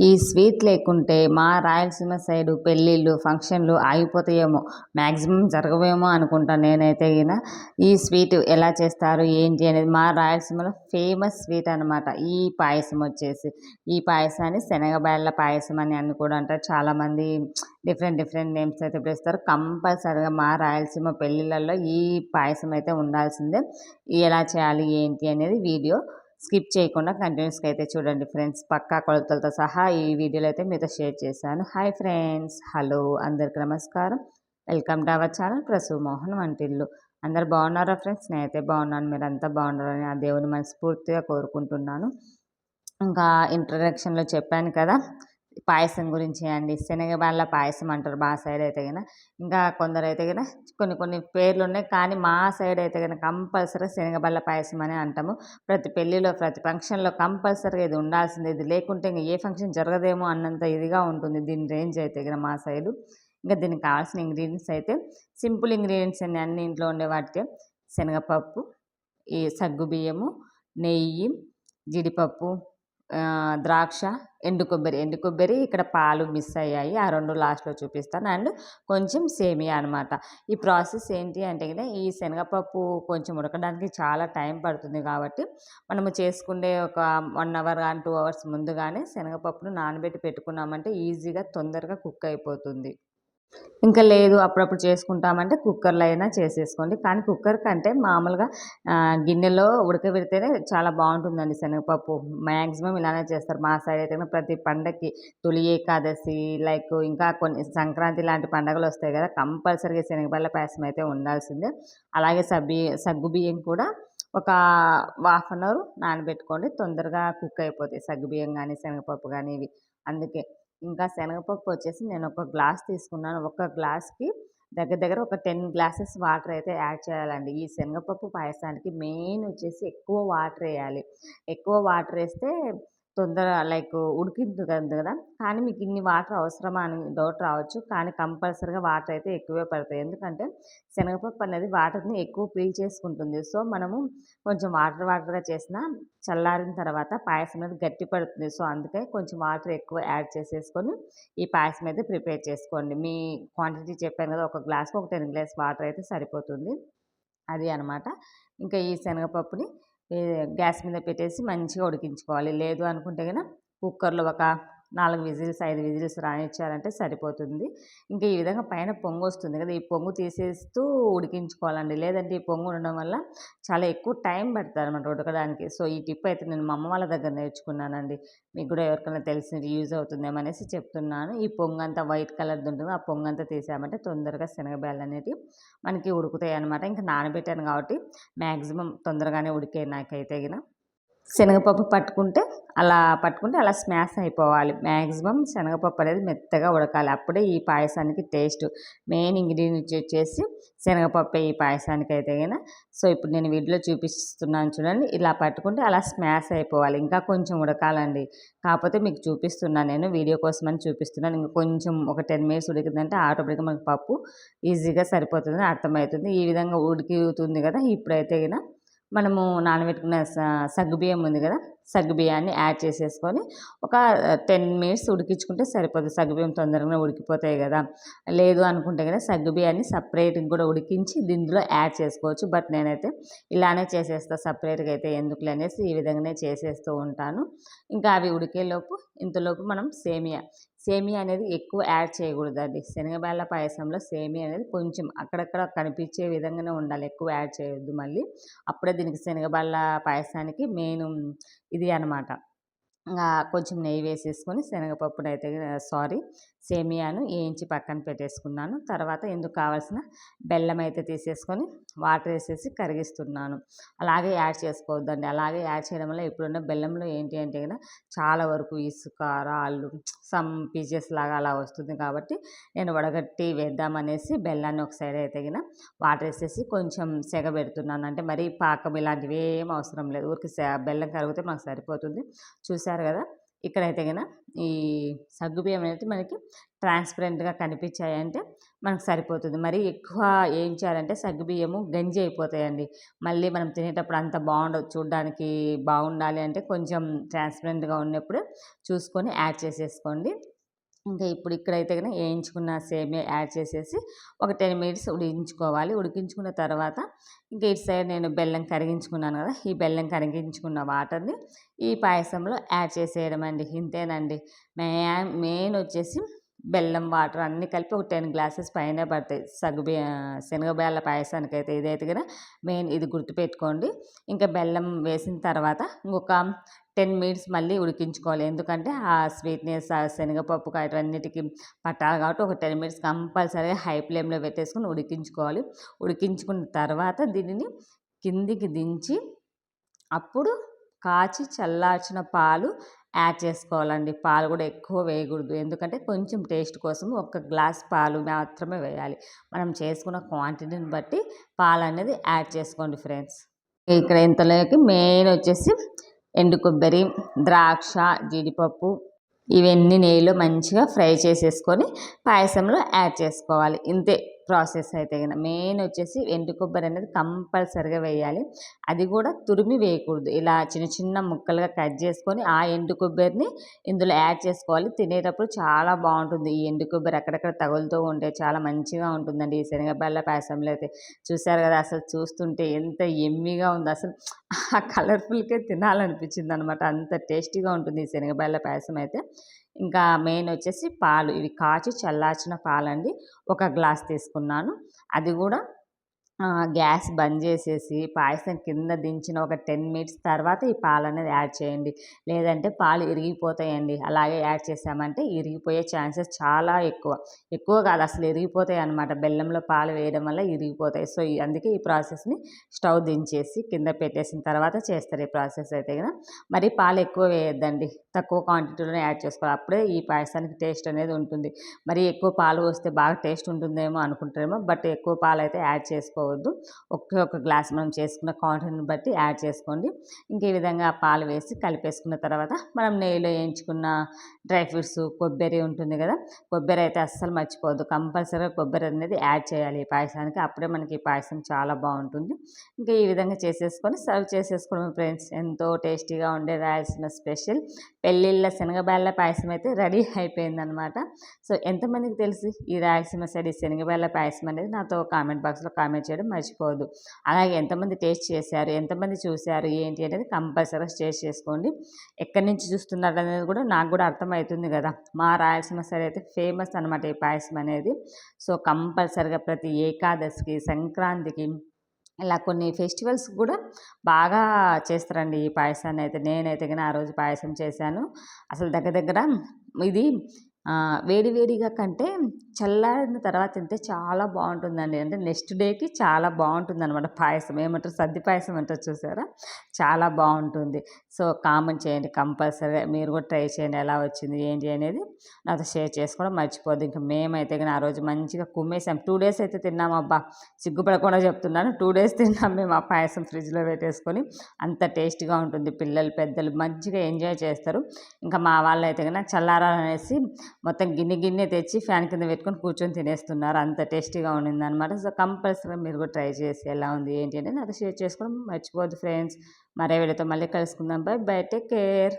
ఈ స్వీట్ లేకుంటే మా రాయలసీమ సైడు పెళ్ళిళ్ళు ఫంక్షన్లు ఆగిపోతాయేమో, మ్యాక్సిమం జరగవేమో అనుకుంటాను నేనైతే గిన. ఈ స్వీట్ ఎలా చేస్తారు ఏంటి అనేది మా రాయలసీమలో ఫేమస్ స్వీట్ అనమాట. ఈ పాయసం వచ్చేసి ఈ పాయసాన్ని శనగబేళ్ళ పాయసం అని కూడా అంటారు. చాలామంది డిఫరెంట్ డిఫరెంట్ నేమ్స్ అయితే పిలుస్తారు. కంపల్సరిగా మా రాయలసీమ పెళ్ళిళ్ళల్లో ఈ పాయసం అయితే ఉండాల్సిందే. ఎలా చేయాలి ఏంటి అనేది వీడియో స్కిప్ చేయకుండా కంటిన్యూస్గా అయితే చూడండి ఫ్రెండ్స్. పక్కా కొలతలతో సహా ఈ వీడియోలో అయితే మీతో షేర్ చేశాను. హాయ్ ఫ్రెండ్స్, హలో, అందరికి నమస్కారం. Welcome to our channel Prasu Mohan Vantillu. అందరు బాగున్నారా ఫ్రెండ్స్? నేనైతే బాగున్నాను. మీరంతా బాగున్నారని ఆ దేవుని మనస్ఫూర్తిగా కోరుకుంటున్నాను. ఇంకా ఇంట్రడక్షన్లో చెప్పాను కదా, పాయసం గురించి అండి. శనగబాళ్ళ పాయసం అంటారు మా సైడ్ అయితే కనుక. ఇంకా కొందరు అయితే కనుక కొన్ని కొన్ని పేర్లు ఉన్నాయి, కానీ మా సైడ్ అయితే కనుక కంపల్సరీగా శనగబాళ్ళ పాయసం అని అంటాము. ప్రతి పెళ్ళిలో ప్రతి ఫంక్షన్లో కంపల్సరీగా ఇది ఉండాల్సిందే. ఇది లేకుంటే ఇంకా ఏ ఫంక్షన్ జరగదేమో అన్నంత ఇదిగా ఉంటుంది దీని రేంజ్ అయితే కనుక మా సైడు. ఇంకా దీనికి కావాల్సిన ఇంగ్రీడియంట్స్ అయితే సింపుల్ ఇంగ్రీడియంట్స్ అండి, అన్ని ఇంట్లో ఉండే వాటికే. శనగపప్పు, ఈ సగ్గు బియ్యము, నెయ్యి, జీడిపప్పు, ద్రాక్ష, ఎండు కొబ్బరి. ఇక్కడ పాలు మిస్ అయ్యాయి, ఆ రెండు లాస్ట్లో చూపిస్తాను. అండ్ కొంచెం సేమియా అనమాట. ఈ ప్రాసెస్ ఏంటి అంటే కనుక, ఈ శనగపప్పు కొంచెం ఉడకడానికి చాలా టైం పడుతుంది కాబట్టి మనము చేసుకునే ఒక 1 అవర్ కానీ 2 అవర్స్ ముందుగానే శనగపప్పును నానబెట్టి పెట్టుకున్నామంటే ఈజీగా తొందరగా కుక్ అయిపోతుంది. ఇంకా లేదు అప్పుడప్పుడు చేసుకుంటామంటే కుక్కర్లో అయినా చేసేసుకోండి. కానీ కుక్కర్ కంటే మామూలుగా గిన్నెలో ఉడకబెడితేనే చాలా బాగుంటుందండి శనగపప్పు. మ్యాక్సిమం ఇలానే చేస్తారు మా సైడ్ అయితే. ప్రతి పండగకి తొలి ఏకాదశి లైక్ ఇంకా కొన్ని సంక్రాంతి లాంటి పండుగలు వస్తాయి కదా, కంపల్సరీగా శనగపల్ల పాయసం అయితే ఉండాల్సిందే. అలాగే సగ్గు బియ్యం కూడా ఒక హాఫ్ అన్ అవర్ నానబెట్టుకోండి, తొందరగా కుక్ అయిపోతాయి సగ్గుబియ్యం కానీ శనగపప్పు కానీ ఇవి. అందుకే ఇంకా శనగపప్పు వచ్చేసి నేను ఒక గ్లాస్ తీసుకున్నాను. ఒక గ్లాస్కి దగ్గర దగ్గర ఒక 10 గ్లాసెస్ వాటర్ అయితే యాడ్ చేయాలండి. ఈ శనగపప్పు పాయసానికి మెయిన్ వచ్చేసి ఎక్కువ వాటర్ వేయాలి. ఎక్కువ వాటర్ వేస్తే తొందర లైక్ ఉడికిద్దు కదా. కానీ మీకు ఇన్ని వాటర్ అవసరమా అని డౌట్ రావచ్చు, కానీ కంపల్సరీగా వాటర్ అయితే ఎక్కువే పడతాయి. ఎందుకంటే శనగపప్పు అనేది వాటర్ని ఎక్కువ పీల్చేసుకుంటుంది. సో మనము కొంచెం వాటర్గా చేసినా చల్లారిన తర్వాత పాయసం అనేది గట్టి పడుతుంది. సో అందుకే కొంచెం వాటర్ ఎక్కువ యాడ్ చేసేసుకొని ఈ పాయసం అయితే ప్రిపేర్ చేసుకోండి. మీ క్వాంటిటీ చెప్పాను కదా, ఒక గ్లాస్కి ఒక 10 గ్లాస్ వాటర్ అయితే సరిపోతుంది. అది అనమాట. ఇంకా ఈ శనగపప్పుని గ్యాస్ మీద పెట్టేసి మంచిగా ఉడికించుకోవాలి. లేదు అనుకుంటే కనుక కుక్కర్లో ఒక 4 విజిల్స్ 5 విజిల్స్ రానిచ్చారంటే సరిపోతుంది. ఇంకా ఈ విధంగా పైన పొంగు వస్తుంది కదా, ఈ పొంగు తీసేస్తూ ఉడికించుకోవాలండి. లేదంటే ఈ పొంగు ఉండడం వల్ల చాలా ఎక్కువ టైం పడుతుంది అనమాట ఉడకడానికి. సో ఈ టిప్ అయితే నేను మా అమ్మ వాళ్ళ దగ్గర నేర్చుకున్నానండి. మీకు కూడా ఎవరికైనా తెలిసింది యూజ్ అవుతుందేమో అనేసి చెప్తున్నాను. ఈ పొంగు అంతా వైట్ కలర్ది ఉంటుంది, ఆ పొంగు అంతా తీసామంటే తొందరగా శనగబేళ్ళు అనేవి మనకి ఉడుకుతాయి అనమాట. ఇంకా నానబెట్టాను కాబట్టి మ్యాక్సిమం తొందరగానే ఉడికే నాకైతే గిన. శనగపప్పు పట్టుకుంటే అలా స్మాష్ అయిపోవాలి. మ్యాక్సిమం శనగపప్పు అనేది మెత్తగా ఉడకాలి, అప్పుడే ఈ పాయసానికి టేస్ట్. మెయిన్ ఇంగ్రీడియంట్ వచ్చేసి శనగపప్పే ఈ పాయసానికి అయితే గిన. సో ఇప్పుడు నేను వీడియోలో చూపిస్తున్నాను చూడండి, ఇలా పట్టుకుంటే అలా స్మాష్ అయిపోవాలి. ఇంకా కొంచెం ఉడకాలండి, కాకపోతే మీకు చూపిస్తున్నాను, నేను వీడియో కోసమని చూపిస్తున్నాను. ఇంకా కొంచెం ఒక 10 మినిట్స్ ఉడికిందంటే ఆటోమేటిక్గా మనకు పప్పు ఈజీగా సరిపోతుందని అర్థమవుతుంది. ఈ విధంగా ఉడుకుతుంది కదా, ఇప్పుడైతే గిన మనము నానబెట్టుకున్న సగ్గుబియ్యం ఉంది కదా, సగ్గుబియ్యాన్ని యాడ్ చేసేసుకొని ఒక 10 మినిట్స్ ఉడికించుకుంటే సరిపోతుంది. సగ్గుబియ్యం తొందరగా ఉడికిపోతాయి కదా. లేదు అనుకుంటే కదా సగ్గుబియ్యాన్ని సపరేట్గా కూడా ఉడికించి దీంట్లో యాడ్ చేసుకోవచ్చు. బట్ నేనైతే ఇలానే చేసేస్తాను, సపరేట్గా అయితే ఎందుకులే అనేసి ఈ విధంగానే చేసేస్తూ ఉంటాను. ఇంకా అవి ఉడికేలోపు ఇంతలోపు మనం సేమియా అనేది ఎక్కువ యాడ్ చేయకూడదండి. శనగబేళ్ళ పాయసంలో సేమియా అనేది కొంచెం అక్కడక్కడ కనిపించే విధంగానే ఉండాలి, ఎక్కువ యాడ్ చేయొద్దు మళ్ళీ. అప్పుడే దీనికి శనగబేళ్ళ పాయసానికి మెయిన్ ఇది అనమాట. కొంచెం నెయ్యి వేసేసుకొని శనగపప్పునైతే సేమియాను వేయించి పక్కన పెట్టేసుకున్నాను. తర్వాత ఇందుకు కావాల్సిన బెల్లం అయితే తీసేసుకొని వాటర్ వేసేసి కరిగిస్తున్నాను. అలాగే యాడ్ చేసుకోవద్దండి, అలాగే యాడ్ చేయడం వల్ల ఇప్పుడున్న బెల్లంలో ఏంటి అంటే కనుక చాలా వరకు ఇసుక రాళ్ళు సమ్ పీసెస్ లాగా అలా వస్తుంది. కాబట్టి నేను వడగట్టి వేద్దామనేసి బెల్లాన్ని ఒక సైడ్ అయితే కనుక వాటర్ వేసేసి కొంచెం సెగ పెడుతున్నాను. అంటే మరీ పాకం ఇలాంటివి ఏం అవసరం లేదు, ఊరికి బెల్లం కరిగితే మాకు సరిపోతుంది. చూసారు కదా, ఇక్కడైతే గన ఈ సగ్గుబియ్యం అనేది మనకి ట్రాన్స్పరెంట్‌గా కనిపించాయంటే మనకు సరిపోతుంది. మరి ఎక్కువ ఏం చేయాలంటే సగ్గుబియ్యము గంజి అయిపోతాయండి. మళ్ళీ మనం తినేటప్పుడు అంత బాగుండదు. చూడ్డానికి బాగుండాలి అంటే కొంచెం ట్రాన్స్పరెంట్‌గా ఉన్నప్పుడు చూసుకొని యాడ్ చేసేసుకోండి. ఇంకా ఇప్పుడు ఇక్కడైతే గన ఏయించుకున్న సేమియా యాడ్ చేసేసి ఒక 10 మినిట్స్ ఉడికించుకోవాలి. ఉడికించుకున్న తర్వాత ఇంకా ఇటు సైడ్ నేను బెల్లం కరిగించుకున్నాను కదా! ఈ బెల్లం కరిగించుకున్న వాటర్‌ని ఈ పాయసంలో యాడ్ చేసేయడం అండి. ఇంతేనండి. మెయిన్ వచ్చేసి బెల్లం, వాటర్ అన్నీ కలిపి ఒక 10 గ్లాసెస్ పైనే పడతాయి. శనగ బేళ్ళ పాయసానికైతే ఇదైతే గన మెయిన్ ఇది గుర్తుపెట్టుకోండి. ఇంకా బెల్లం వేసిన తర్వాత ఇంకొక 10 మినిట్స్ మళ్ళీ ఉడికించుకోవాలి. ఎందుకంటే ఆ స్వీట్‌నెస్ ఆ శనగపప్పు వాటన్నిటికి పట్టాలి కాబట్టి ఒక 10 మినిట్స్ కంపల్సరీగా హై ఫ్లేమ్‌లో పెట్టేసుకొని ఉడికించుకోవాలి. ఉడికించుకున్న తర్వాత దీనిని కిందికి దించి అప్పుడు కాచి చల్లార్చిన పాలు యాడ్ చేసుకోవాలండి. పాలు కూడా ఎక్కువ వేయకూడదు. ఎందుకంటే కొంచెం టేస్ట్ కోసం ఒక గ్లాస్ పాలు మాత్రమే వేయాలి. మనం చేసుకున్న క్వాంటిటీని బట్టి పాలనేది యాడ్ చేసుకోండి ఫ్రెండ్స్. ఇక్కడ ఇంతలోకి మెయిన్ వచ్చేసి ఎండు కొబ్బరి, ద్రాక్ష, జీడిపప్పు ఇవన్నీ నెయ్యిలో మంచిగా ఫ్రై చేసేసుకొని పాయసంలో యాడ్ చేసుకోవాలి. ఇంతే ప్రాసెస్ అయితే గన. మెయిన్ వచ్చేసి ఎండు కొబ్బరి అనేది కంపల్సరిగా వేయాలి. అది కూడా తురిమి వేయకూడదు. ఇలా చిన్న చిన్న ముక్కలుగా కట్ చేసుకొని ఆ ఎండు కొబ్బరిని ఇందులో యాడ్ చేసుకోవాలి. తినేటప్పుడు చాలా బాగుంటుంది. ఈ ఎండు కొబ్బరి అక్కడక్కడ తగులుతూ ఉంటే చాలా మంచిగా ఉంటుందండి. ఈ శనగబెల్ల పాయసంలో అయితే చూసారు కదా! అసలు చూస్తుంటే ఎంత యమ్మీగా ఉందో అసలు ఆ కలర్ఫుల్‌కే తినాలనిపించింది అనమాట. అంత టేస్టీగా ఉంటుంది ఈ శనగబెల్ల పాయసం అయితే. ఇంకా మెయిన్ వచ్చేసి పాలు. ఇవి కాచి చల్లార్చిన పాలండి. ఒక గ్లాస్ తీసుకున్నాను. అది కూడా గ్యాస్ బంద్ చేసేసి పాయసం కింద దించిన ఒక 10 మినిట్స్ తర్వాత ఈ పాలనేది యాడ్ చేయండి. లేదంటే పాలు ఇరిగిపోతాయండి. అలాగే యాడ్ చేసామంటే ఇరిగిపోయే ఛాన్సెస్ చాలా ఎక్కువ. ఎక్కువ కాదు అసలు ఇరిగిపోతాయి అనమాట. బెల్లంలో పాలు వేయడం వల్ల ఇరిగిపోతాయి. సో, అందుకే ఈ ప్రాసెస్‌ని స్టవ్ దించేసి కింద పెట్టేసిన తర్వాత చేస్తారు ఈ ప్రాసెస్ అయితే గన. మరి పాలు ఎక్కువ వేయొద్దండి. తక్కువ క్వాంటిటీలోనే యాడ్ చేసుకోవాలి. అప్పుడే ఈ పాయసానికి టేస్ట్ అనేది ఉంటుంది. మరి ఎక్కువ పాలు పోస్తే బాగా టేస్ట్ ఉంటుందేమో అనుకుంటారేమో. బట్ ఎక్కువ పాలైతే యాడ్ చేసుకోవద్దు. ఒకే ఒక గ్లాస్ మనం చేసుకున్న క్వాంటిటీని బట్టి యాడ్ చేసుకోండి. ఇంక ఈ విధంగా పాలు వేసి కలిపేసుకున్న తర్వాత మనం నెయ్యిలో వేయించుకున్న డ్రై ఫ్రూట్స్, కొబ్బరి ఉంటుంది కదా! కొబ్బరి అయితే అస్సలు మర్చిపోవద్దు. కంపల్సరీగా కొబ్బరి అనేది యాడ్ చేయాలి ఈ పాయసానికి. అప్పుడే మనకి ఈ పాయసం చాలా బాగుంటుంది. ఇంకా ఈ విధంగా చేసేసుకొని సర్వ్ చేసేసుకోవడం ఫ్రెండ్స్. ఎంతో టేస్టీగా ఉండే రాయలసీమ స్పెషల్ పెళ్ళిళ్ళ శనగబెల్ల పాయసం అయితే రెడీ అయిపోయిందనమాట. సో, ఎంతమందికి తెలుసు ఈ రాయలసీమ సైడ్ ఈ శనగబెల్ల పాయసం అనేది నాతో కామెంట్ బాక్స్‌లో కామెంట్ చేయడం మర్చిపోవద్దు. అలాగే ఎంతమంది టేస్ట్ చేశారు, ఎంతమంది చూశారు, ఏంటి అనేది కంపల్సరీగా షేర్ చేసుకోండి. ఎక్కడి నుంచి చూస్తున్నారు అనేది కూడా నాకు కూడా అర్థమవుతుంది కదా! మా రాయలసీమ సైడ్ అయితే ఫేమస్ అనమాట ఈ పాయసం అనేది. సో, కంపల్సరీగా ప్రతి ఏకాదశికి, సంక్రాంతికి ఇలా కొన్ని ఫెస్టివల్స్ కూడా బాగా చేస్తారండి ఈ పాయసాన్ని అయితే. నేనైతే గన ఆ రోజు పాయసం చేశాను. అసలు దగ్గర దగ్గర ఇది వేడి వేడిగా కంటే చల్లారిన తర్వాత తింటే చాలా బాగుంటుందండి. అంటే నెక్స్ట్ డేకి చాలా బాగుంటుందనమాట పాయసం. ఏమంటారు సద్ది పాయసం అంటారు చూసారా? చాలా బాగుంటుంది. సో, కామెంట్ చేయండి కంపల్సరీగా. మీరు కూడా ట్రై చేయండి ఎలా వచ్చింది ఏంటి అనేది నాతో షేర్ చేసుకోవడం మర్చిపోద్దు. ఇంక మేమైతే గన ఆ రోజు మంచిగా కుమ్మేసాం. 2 డేస్ అయితే తిన్నామబ్బా! సిగ్గుపడకుండా చెప్తున్నాను. 2 డేస్ తిన్నాం మేము ఆ పాయసం ఫ్రిడ్జ్‌లో పెట్టేసుకొని. అంత టేస్ట్‌గా ఉంటుంది. పిల్లలు, పెద్దలు మంచిగా ఎంజాయ్ చేస్తారు. ఇంకా మా వాళ్ళైతే గన చల్లారాలనేసి మొత్తం గిన్నె గిన్నె తెచ్చి ఫ్యాన్ కింద పెట్టుకొని కూర్చొని తినేస్తున్నారు. అంత టేస్టీగా ఉండిందనమాట. సో, కంపల్సరీగా మీరు కూడా ట్రై చేసి ఎలా ఉంది ఏంటి అనేది నాతో షేర్ చేసుకోవడం మర్చిపోవద్దు ఫ్రెండ్స్. మరే వీడియోతో మళ్ళీ కలుసుకుందాం. By by. Take care.